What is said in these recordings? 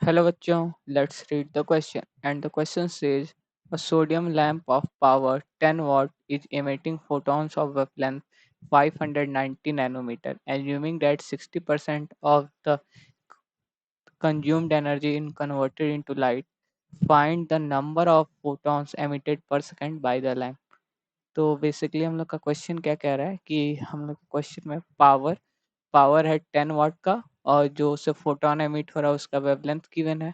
Hello bachcho, let's read the question. And the question says a sodium lamp of power 10 watt is emitting photons of wavelength 590 nanometer, assuming that 60% of the consumed energy is converted into light. Find the number of photons emitted per second by the lamp. तो basically हम लोग का question क्या कह रहा है कि हम लोग क्वेश्चन में पावर पावर है 10 वाट का और जो उससे फोटोन एमिट हो रहा है उसका वेवलेंथ गिवन है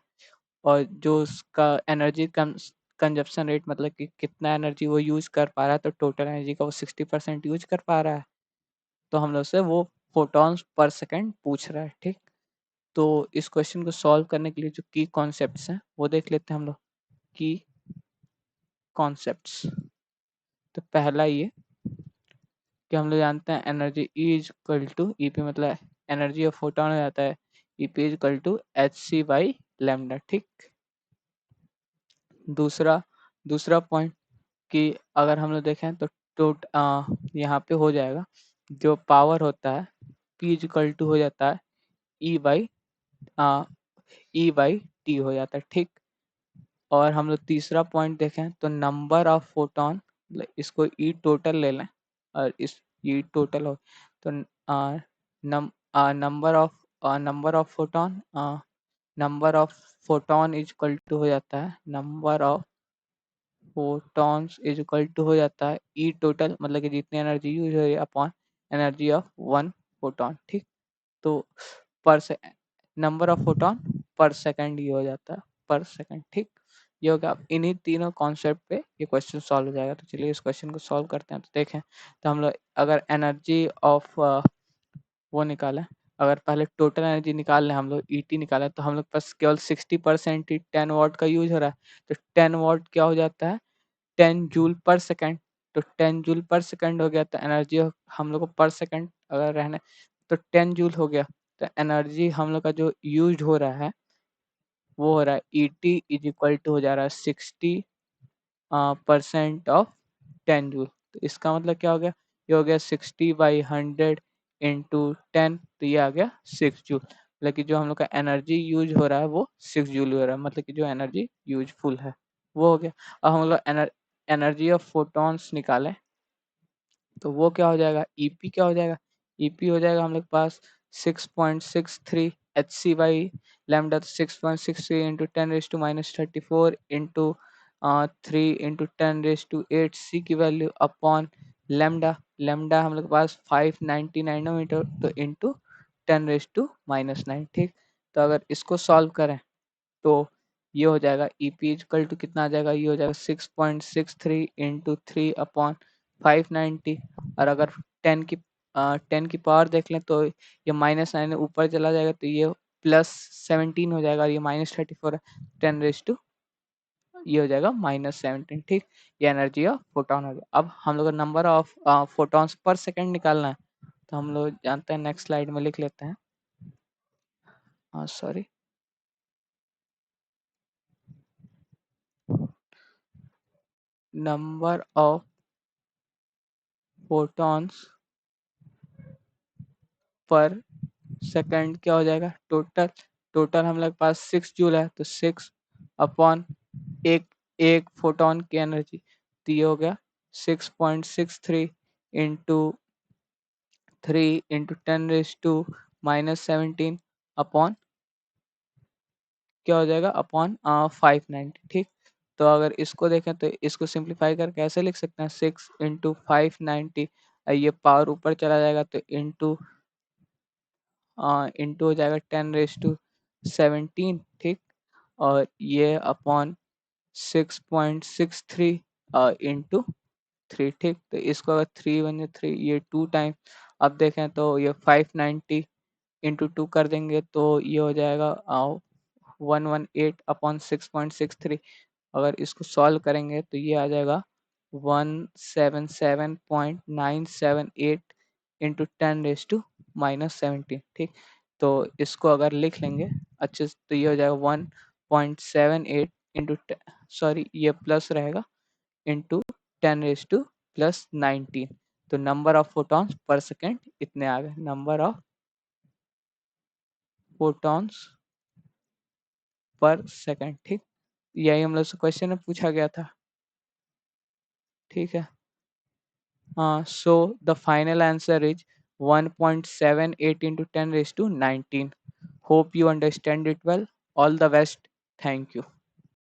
और जो उसका एनर्जी कंजप्शन रेट मतलब कि कितना एनर्जी वो यूज कर पा रहा है तो टोटल एनर्जी का वो 60% यूज कर पा रहा है तो हम लोग से वो फोटॉन्स पर सेकंड पूछ रहा है ठीक तो इस क्वेश्चन को सॉल्व करने के लिए जो की कॉन्सेप्ट्स हैं वो देख लेते हैं हम लोग की कॉन्सेप्ट्स तो पहला ये कि हम लोग जानते हैं energy E is equal to E P मतलब एनर्जी ऑफ फोटोन हो जाता है E P is equal to H C by lambda ठीक दूसरा दूसरा पॉइंट कि अगर हम लोग देखें तो यहाँ पे हो जाएगा जो पावर होता है P इज इक्वल टू हो जाता है ई बाई टी हो जाता है ठीक और हम लोग तीसरा पॉइंट देखें तो नंबर ऑफ फोटोन इसको ई टोटल ले लें और इस ई टोटल हो तो number of photon is equal to हो जाता है number of photons is equal to हो जाता है ई टोटल मतलब कि जितनी एनर्जी यूज हो रही है upon energy of one photon ठीक तो पर से नंबर ऑफ फोटॉन पर सेकंड ये हो जाता है पर सेकंड ठीक ये हो गया इन्हीं तीनों कॉन्सेप्ट पे ये क्वेश्चन सॉल्व हो जाएगा तो चलिए इस क्वेश्चन को सॉल्व करते हैं तो देखें तो हम लोग अगर एनर्जी ऑफ वो निकालें अगर पहले टोटल एनर्जी निकाल लें हम लोग ईटी निकालें तो हम लोग पास केवल 60% ही 10 वाट का यूज हो रहा है तो 10 वाट क्या हो जाता है 10 जूल पर सेकंड तो 10 जूल पर सेकंड हो गया तो एनर्जी हम लोग को पर सेकंड अगर रहने तो 10 जूल हो गया तो एनर्जी हम लोग का जो यूज हो रहा है वो हो रहा है E T is equal to हो जा रहा है 60% ऑफ 10 जूल तो इसका मतलब क्या हो गया ये हो गया 60/100 इंटू 10 तो ये आ गया 6 जूल मतलब कि जो हम लोग का एनर्जी यूज हो रहा है वो 6 जूल हो रहा है मतलब कि जो एनर्जी यूजफुल है वो हो गया अब हम लोग एनर्जी ऑफ फोटॉन्स निकालें तो वो क्या हो जाएगा ईपी क्या हो जाएगा ईपी हो जाएगा हम लोग के पास 6.63 H C by lambda 6.63 into 10⁻⁻34 into 3 into 10⁻8 C की वैल्यू अपॉन लैमडा लैमडा हम लोग के पास 590 नैनोमीटर तो इंटू 10⁻⁻9 ठीक तो अगर इसको सॉल्व करें तो ये हो जाएगा ई पी इजकल टू कितना आ जाएगा ये हो जाएगा 6.63 इंटू 3/590 और अगर 10 की पावर देख लें तो ये -9 ऊपर चला जाएगा तो ये +17 हो जाएगा और ये -34 10 ये हो जाएगा -17 ठीक ये एनर्जी ऑफ फोटोन हो गया अब हम लोग number of photons per second निकालना है तो हम लोग जानते हैं नेक्स्ट स्लाइड में लिख लेते हैं sorry number of photons per second क्या हो जाएगा टोटल टोटल हम लोग के पास 6 जूल है तो 6 अपॉन एक एक फोटोन की एनर्जी तो ये हो गया 6.63 इंटू 3 इंटू 10⁻⁻17 अपॉन क्या हो जाएगा अपॉन 590 ठीक तो अगर इसको देखें तो इसको सिंप्लीफाई करके कैसे लिख सकते हैं 6 इंटू 590 ये पावर ऊपर चला जाएगा तो इंटू हो जाएगा 10⁻17 ठीक और ये अपॉन 6.63 इंटू 3 ठीक तो इसको अगर 3 × 3 ये 2 टाइम अब देखें तो ये 590 इंटू 2 कर देंगे तो ये हो जाएगा 118/6.63 अगर इसको सॉल्व करेंगे तो ये आ जाएगा 177.978 इंटू 10⁻⁻17 ठीक तो इसको अगर लिख लेंगे अच्छे से तो ये हो जाएगा 1.78 इंटू सॉरी ये प्लस रहेगा इंटू 10⁻⁻19 तो number of photons per second इतने आ गए number of photons per second. ठीक, यही हम लोग से क्वेश्चन में पूछा गया था। ठीक है। हाँ, so the final answer is 1.78 into 10 raised to 19. Hope you understand it well. All the best. Thank you.